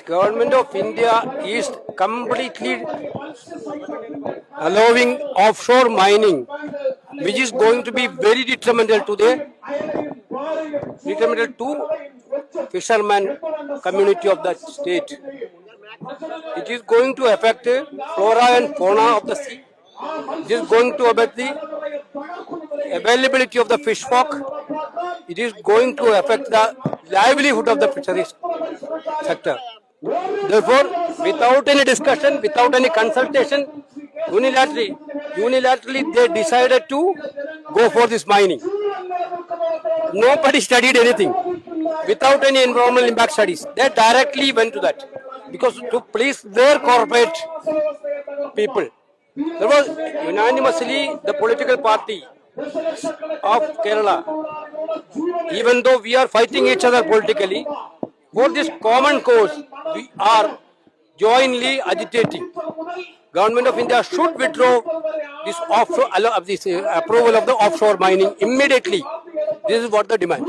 Government of India is completely allowing offshore mining, which is going to be very detrimental to fisherman community of the state. It is going to affect the flora and fauna of the sea. It is going to affect the availability of the fish stock. It is going to affect the livelihood of the fisheries sector. Therefore, without any discussion, without any consultation, unilaterally they decided to go for this mining. Nobody studied anything without any environmental impact studies. They directly went to that because to please their corporate people. There was unanimously the political party of Kerala, even though we are fighting each other politically, for this common cause, we are jointly agitating. Government of India should withdraw this approval of the offshore mining immediately. This is what the demand.